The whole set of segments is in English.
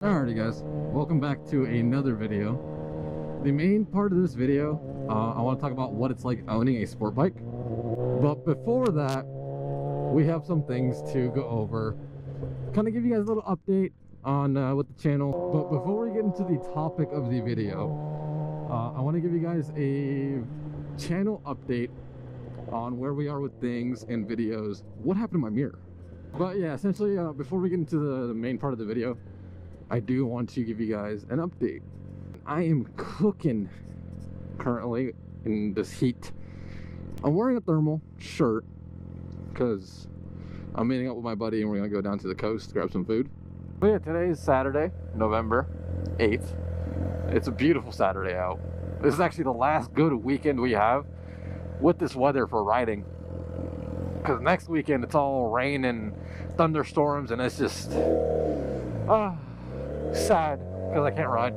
Alrighty guys, welcome back to another video. The main part of this video, I want to talk about what it's like owning a sport bike. But before that, we have some things to go over. Kind of give you guys a little update on with the channel. But before we get into the topic of the video, I want to give you guys a channel update on where we are with things and videos. What happened to my mirror? But yeah, essentially, before we get into the main part of the video, I do want to give you guys an update. I am cooking currently in this heat. I'm wearing a thermal shirt because I'm meeting up with my buddy and we're gonna go down to the coast to grab some food. But yeah, today is Saturday, November 8th. It's a beautiful Saturday out. This is actually the last good weekend we have with this weather for riding. Because next weekend it's all rain and thunderstorms and it's just sad because I can't ride.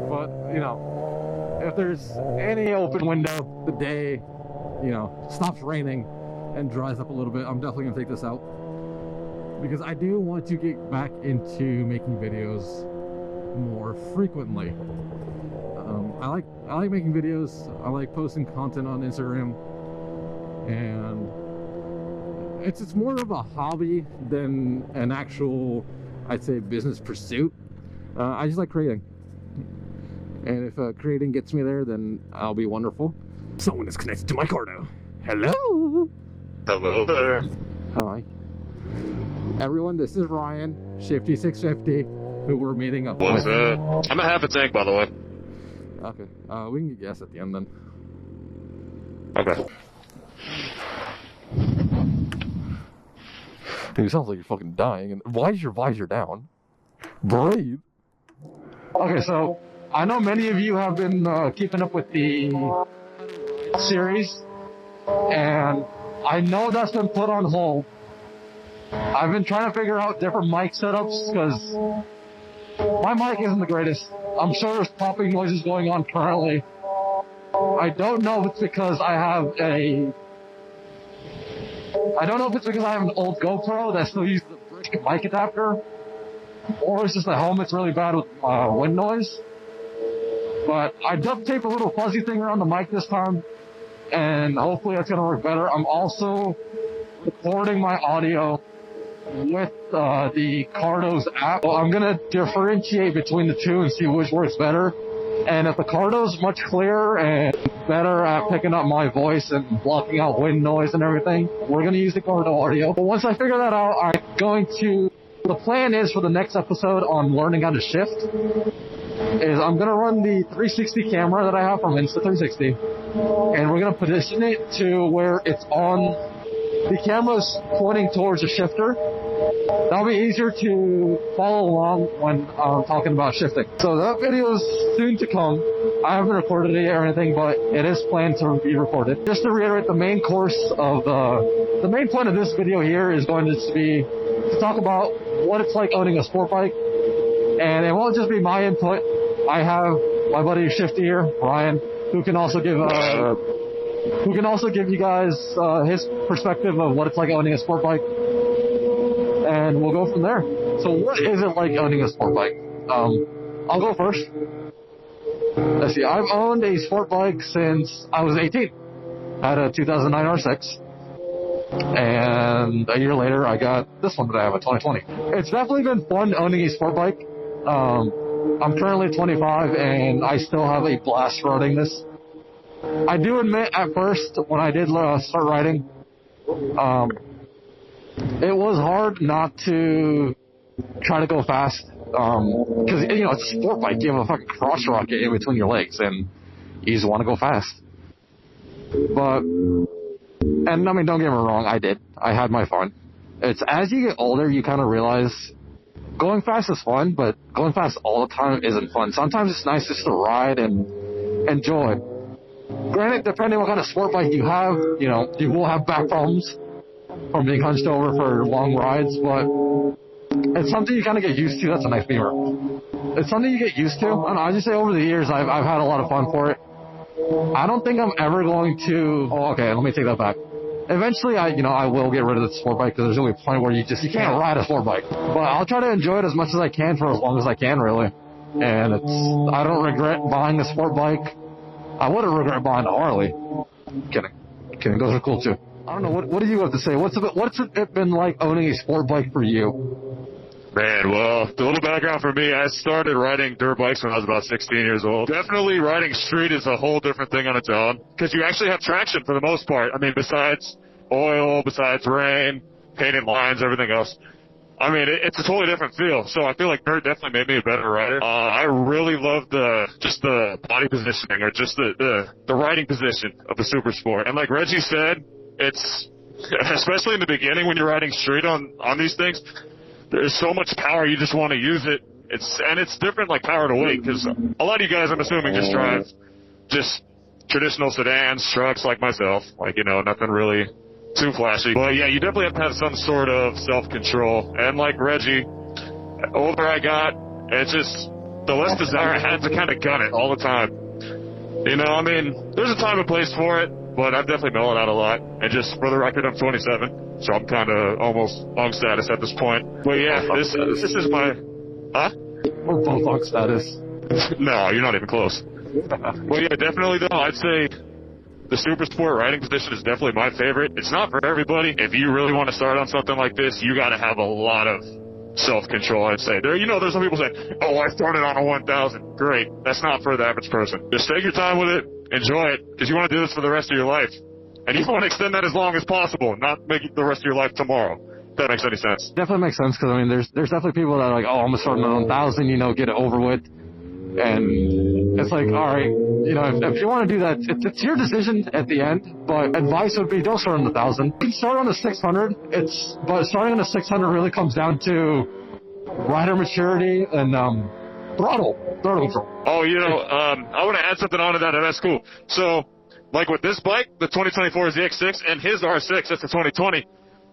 But you know, if there's any open window, the day, you know, stops raining and dries up a little bit, I'm definitely gonna take this out because I do want to get back into making videos more frequently. I like making videos. I like posting content on Instagram, and it's more of a hobby than an actual, I'd say, business pursuit. I just like creating, and if creating gets me there, then I'll be wonderful. Someone is connected to my cardo. Hello. Hello there. Hi everyone, this is Ryan, Shifty 650, who we're meeting up What's with. that? I'm at half a tank, by the way. Okay, we can get gas at the end then. Okay. Dude, it sounds like you're fucking dying. And why is your visor down? Breathe. Okay, so I know many of you have been keeping up with the series, and I know that's been put on hold. I've been trying to figure out different mic setups because my mic isn't the greatest. I'm sure there's popping noises going on currently. I don't know if it's because I have an old GoPro that still uses the brick mic adapter, or it's just the helmet's really bad with wind noise. But I duct tape a little fuzzy thing around the mic this time, and hopefully that's gonna work better. I'm also recording my audio with the Cardo's app. Well, I'm gonna differentiate between the two and see which works better. And if the Cardo's much clearer and better at picking up my voice and blocking out wind noise and everything, we're gonna use the Cardo audio. But once I figure that out, the plan is for the next episode on learning how to shift, is I'm gonna run the 360 camera that I have from Insta360, and we're gonna position it to where it's on, the camera's pointing towards a shifter. That'll be easier to follow along when I'm talking about shifting. So that video is soon to come. I haven't recorded it or anything, but it is planned to be recorded. Just to reiterate, the main point of this video here is going to be to talk about what it's like owning a sport bike. And it won't just be my input. I have my buddy Shifty here, Ryan, who can also give you guys his perspective of what it's like owning a sport bike. And we'll go from there. So what is it like owning a sport bike? I'll go first. Let's see, I've owned a sport bike since I was 18. I had a 2009 R6. And a year later, I got this one that I have, a 2020. It's definitely been fun owning a sport bike. I'm currently 25 and I still have a blast riding this. I do admit at first, when I did start riding, it was hard not to try to go fast, because, you know, it's a sport bike. You have a fucking cross rocket in between your legs, and you just want to go fast. But, and I mean, don't get me wrong, I did. I had my fun. It's as you get older, you kind of realize going fast is fun, but going fast all the time isn't fun. Sometimes it's nice just to ride and enjoy. Granted, depending on what kind of sport bike you have, you know, you will have back problems from being hunched over for long rides, but it's something you kind of get used to. That's a nice beamer. It's something you get used to. I don't know, I just say over the years, I've had a lot of fun for it. I don't think I'm ever going to, let me take that back. eventually I will get rid of the sport bike because there's going to be a point where you can't ride a sport bike. But I'll try to enjoy it as much as I can for as long as I can, really. And I don't regret buying a sport bike. I wouldn't regret buying a Harley. Kidding. Those are cool too. I don't know. What do you have to say? What's it been like owning a sport bike for you? Man, well, the little background for me, I started riding dirt bikes when I was about 16 years old. Definitely riding street is a whole different thing on its own, because you actually have traction for the most part. I mean, besides oil, besides rain, painted lines, everything else. I mean, it's a totally different feel. So I feel like dirt definitely made me a better rider. I really love just the body positioning, or just the riding position of the Super Sport. And like Reggie said, it's, especially in the beginning when you're riding street on these things, there's so much power, you just want to use it. It's different, like power to weight, because a lot of you guys, I'm assuming, just drive just traditional sedans, trucks like myself, like, nothing really too flashy. But yeah, you definitely have to have some sort of self-control. And like Reggie, the older I got, it's just the less desire I had to kind of gun it all the time. I mean, there's a time and place for it, but I've definitely mellowed out a lot. And just for the record, I'm 27, so I'm kind of almost on status at this point. But yeah, this is my... Huh? We're both on status. No, you're not even close. Well, yeah, definitely though, I'd say the Super Sport riding position is definitely my favorite. It's not for everybody. If you really want to start on something like this, you got to have a lot of self-control, I'd say. There's some people say, oh, I started on a 1000. Great. That's not for the average person. Just take your time with it. Enjoy it, because you want to do this for the rest of your life. And you want to extend that as long as possible, not make it the rest of your life tomorrow. If that makes any sense. Definitely makes sense, because, I mean, there's definitely people that are like, oh, I'm going to start on 1000, get it over with. And it's like, all right, if you want to do that, it's your decision at the end. But advice would be, don't start on the 1000. You can start on the 600. But starting on the 600 really comes down to rider maturity and throttle control. Oh, I want to add something onto that, and that's cool. So, like with this bike, the 2024 is the X6, and his R6, that's the 2020.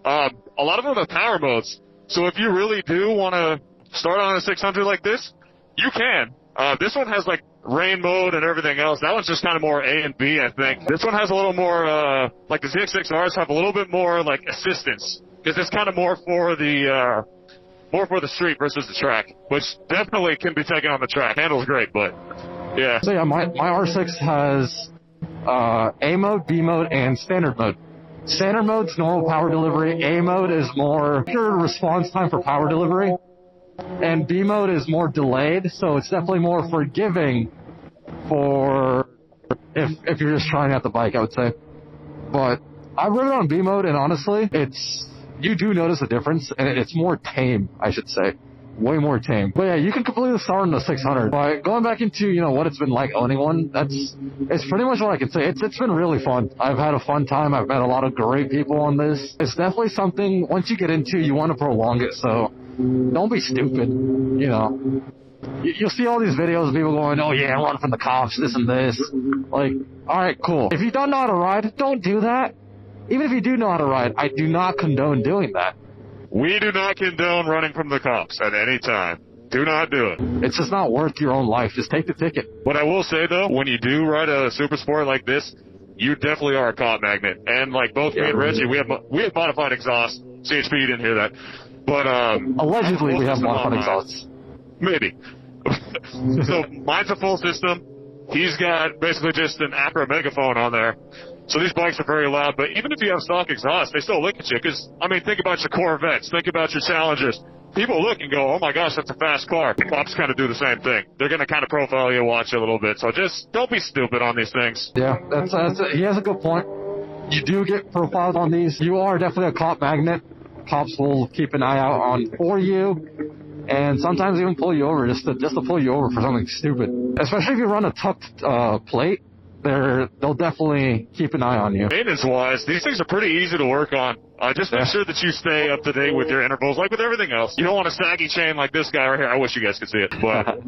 A lot of them have power modes. So if you really do want to start on a 600 like this, you can. This one has like rain mode and everything else. That one's just kind of more A and B, I think. This one has a little more, like the ZX6Rs have a little bit more like assistance, because it's kind of more for the street versus the track, which definitely can be taken on the track. Handles great, but yeah. So yeah, my R6 has A mode, B mode, and standard mode. Standard mode's normal power delivery. A mode is more pure response time for power delivery. And B mode is more delayed, so it's definitely more forgiving for if you're just trying out the bike, I would say. But I've ridden on B mode, and honestly, you do notice a difference, and it's more tame, I should say. Way more tame. But yeah, you can completely start on the 600. But going back into, what it's been like owning one, it's pretty much what I can say. It's been really fun. I've had a fun time. I've met a lot of great people on this. It's definitely something, once you get into, you want to prolong it, so don't be stupid, You'll see all these videos of people going, oh yeah, run from the cops, this and this. Like, alright, cool. If you don't know how to ride, don't do that. Even if you do know how to ride, I do not condone doing that. We do not condone running from the cops at any time. Do not do it. It's just not worth your own life. Just take the ticket. What I will say, though, when you do ride a Super Sport like this, you definitely are a cop magnet. And like both me and Reggie, we have modified exhaust. CHP, you didn't hear that. But allegedly we have modified exhausts. Maybe. So mine's a full system. He's got basically just an Acura megaphone on there. So these bikes are very loud, but even if you have stock exhaust, they still look at you. Because, I mean, think about your Corvettes. Think about your Challengers. People look and go, oh my gosh, that's a fast car. Cops kind of do the same thing. They're going to kind of profile you and watch you a little bit. So just don't be stupid on these things. Yeah, he has a good point. You do get profiled on these. You are definitely a cop magnet. Cops will keep an eye out on for you, and sometimes even pull you over just to pull you over for something stupid. Especially if you run a tucked plate, they'll definitely keep an eye on you. Maintenance-wise, these things are pretty easy to work on. Just make sure that you stay up to date with your intervals, like with everything else. You don't want a saggy chain like this guy right here. I wish you guys could see it, but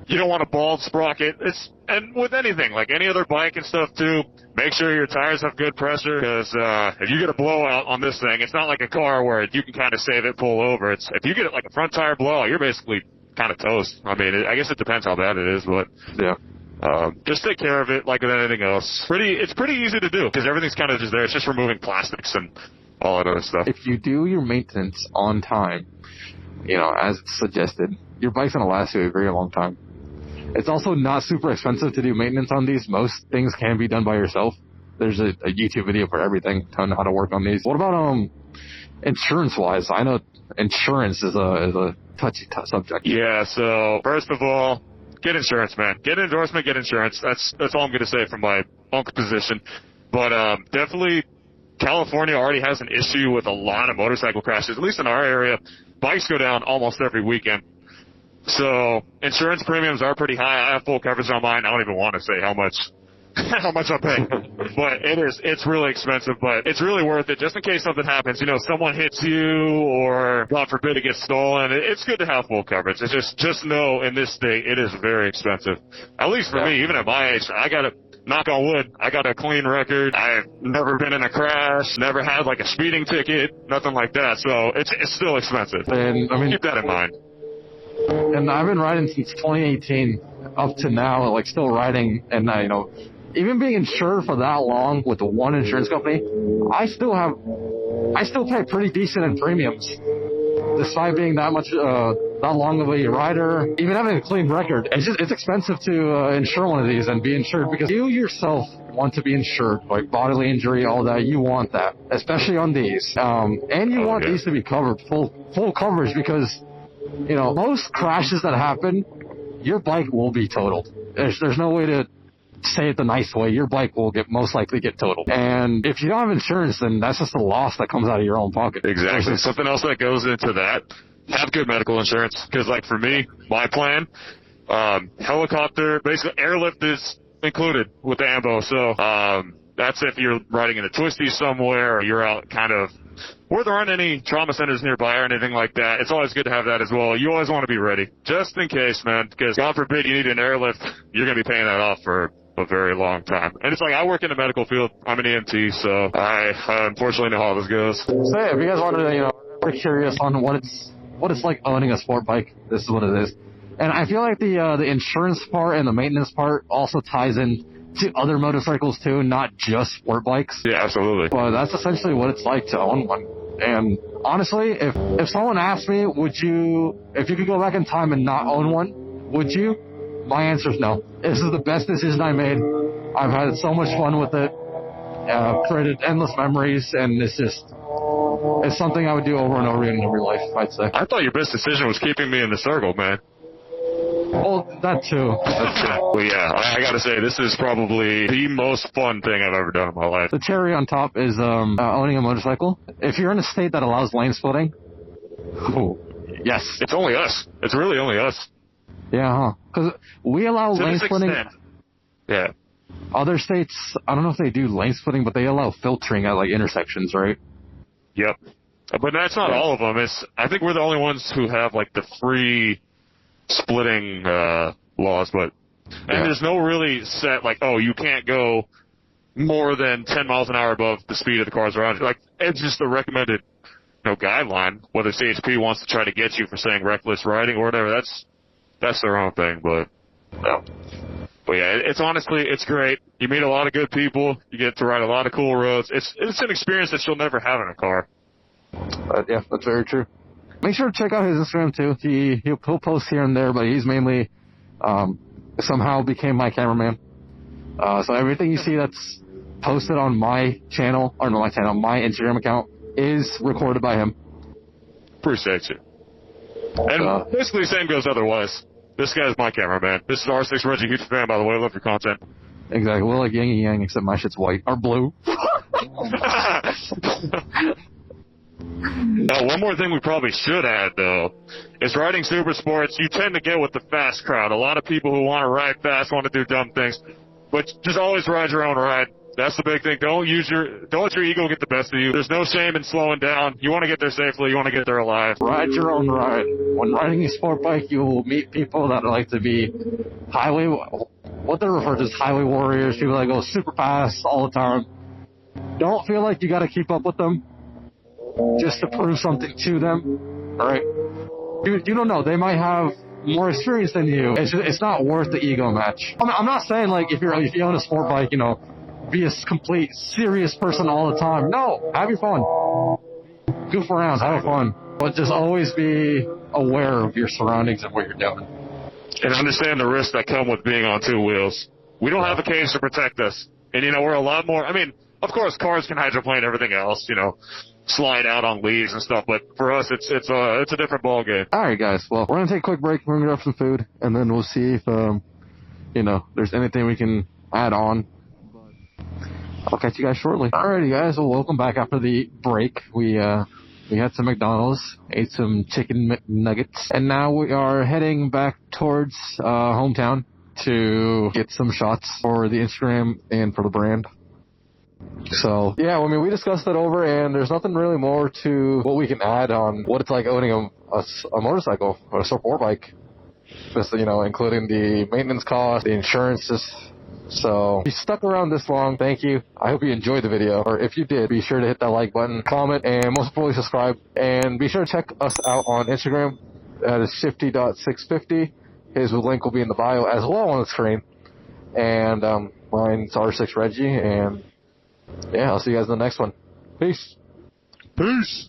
you don't want a bald sprocket. And with anything, like any other bike and stuff too, make sure your tires have good pressure, because if you get a blowout on this thing, it's not like a car where you can kind of save it, pull over. If you get like a front tire blowout, you're basically kind of toast. I mean, I guess it depends how bad it is, but yeah. Just take care of it like with anything else. It's pretty easy to do because everything's kind of just there. It's just removing plastics and all that other stuff. If you do your maintenance on time, as it's suggested, your bike's going to last you a very long time. It's also not super expensive to do maintenance on these. Most things can be done by yourself. There's a YouTube video for everything on how to work on these. What about insurance-wise? I know insurance is a touchy subject. Yeah, so first of all, get insurance, man. Get an endorsement, get insurance. That's all I'm going to say from my own position. But definitely California already has an issue with a lot of motorcycle crashes, at least in our area. Bikes go down almost every weekend. So insurance premiums are pretty high. I have full coverage on mine. I don't even want to say how much I'm paying. But it's really expensive, but it's really worth it just in case something happens. Someone hits you or, God forbid, it gets stolen. It's good to have full coverage. It's just know in this state it is very expensive. At least for me, even at my age, I got to knock on wood. I got a clean record. I've never been in a crash, never had like a speeding ticket, nothing like that. So it's still expensive. And keep that in mind. And I've been riding since 2018 up to now, like still riding, and even being insured for that long with one insurance company, I still pay pretty decent in premiums, despite being that long of a rider, even having a clean record. It's expensive to insure one of these and be insured because you yourself want to be insured, like bodily injury, all that. You want that, especially on these, and you want these to be covered, full coverage, because most crashes that happen, your bike will be totaled. There's no way to say it the nice way. Your bike will most likely get totaled. And if you don't have insurance, then that's just a loss that comes out of your own pocket. Exactly. Something else that goes into that, have good medical insurance. Because like for me, my plan, helicopter, basically airlift is included with the ambo. So that's if you're riding in a twisty somewhere or you're out kind of where there aren't any trauma centers nearby or anything like that. It's always good to have that as well. You always want to be ready, just in case, man, because God forbid you need an airlift, you're going to be paying that off for a very long time. And it's like, I work in the medical field. I'm an EMT, so I unfortunately know how this goes. So if you guys want to, we're curious on what it's like owning a sport bike, this is what it is. And I feel like the insurance part and the maintenance part also ties in to other motorcycles too, not just sport bikes. Yeah, absolutely. But that's essentially what it's like to own one. And honestly, if someone asked me, if you could go back in time and not own one, would you? My answer is no. This is the best decision I made. I've had so much fun with it, created endless memories, and it's something I would do over and over again in every life, I'd say. I thought your best decision was keeping me in the circle, man. Well, that too. Well, yeah, I gotta say, this is probably the most fun thing I've ever done in my life. The cherry on top is owning a motorcycle. If you're in a state that allows lane splitting, yes. It's only us. It's really only us. Yeah, because we allow lane splitting. Yeah. Other states, I don't know if they do lane splitting, but they allow filtering at like intersections, right? Yep. But that's not all of them. I think we're the only ones who have like the free splitting laws, but there's no really set like, oh, you can't go more than 10 miles an hour above the speed of the cars around you. Like, it's just a recommended guideline. Whether CHP wants to try to get you for saying reckless riding or whatever, that's their own thing. But yeah, it's great. You meet a lot of good people. You get to ride a lot of cool roads. It's an experience that you'll never have in a car. Yeah, that's very true. Make sure to check out his Instagram too. He'll post here and there, but he's mainly somehow became my cameraman. So everything you see that's posted on my channel, or not my channel, my Instagram account, is recorded by him. Appreciate you. And basically the same goes otherwise. This guy's my cameraman. This is R6 Reggie, huge fan, by the way. I love your content. Exactly. We're like yin and yang, except my shit's white. Or blue. Now, one more thing we probably should add, though, is riding super sports, you tend to get with the fast crowd. A lot of people who want to ride fast want to do dumb things. But just always ride your own ride. That's the big thing. Don't let your ego get the best of you. There's no shame in slowing down. You want to get there safely. You want to get there alive. Ride your own ride. When riding a sport bike, you will meet people that like to be what they're referred to as highway warriors, people that go super fast all the time. Don't feel like you got to keep up with them just to prove something to them. All right. You don't know. They might have more experienced than you. It's not worth the ego match. I'm not saying like if you own a sport bike, you know, be a complete serious person all the time. No, have your fun. Goof around, have fun. But just always be aware of your surroundings and what you're doing. And understand the risks that come with being on two wheels. We don't have a cage to protect us. And, you know, we're a lot more, I mean, of course, cars can hydroplane and everything else, you know, slide out on leaves and stuff. But for us, it's a different ballgame. All right, guys. Well, we're going to take a quick break. We're going to grab some food. And then we'll see if, you know, there's anything we can add on. I'll catch you guys shortly. Alrighty, guys. Well, welcome back after the break. We had some McDonald's, ate some chicken McNuggets, and now we are heading back towards hometown to get some shots for the Instagram and for the brand. So, yeah, I mean, we discussed it over, and there's nothing really more to what we can add on what it's like owning a motorcycle or a sport bike. Just, you know, including the maintenance cost, the insurances. So, if you stuck around this long, thank you. I hope you enjoyed the video. Or if you did, be sure to hit that like button, comment, and most importantly, subscribe. And be sure to check us out on Instagram. That is shifty.650. His link will be in the bio as well on the screen. And mine's R6 Reggie. And yeah, I'll see you guys in the next one. Peace. Peace.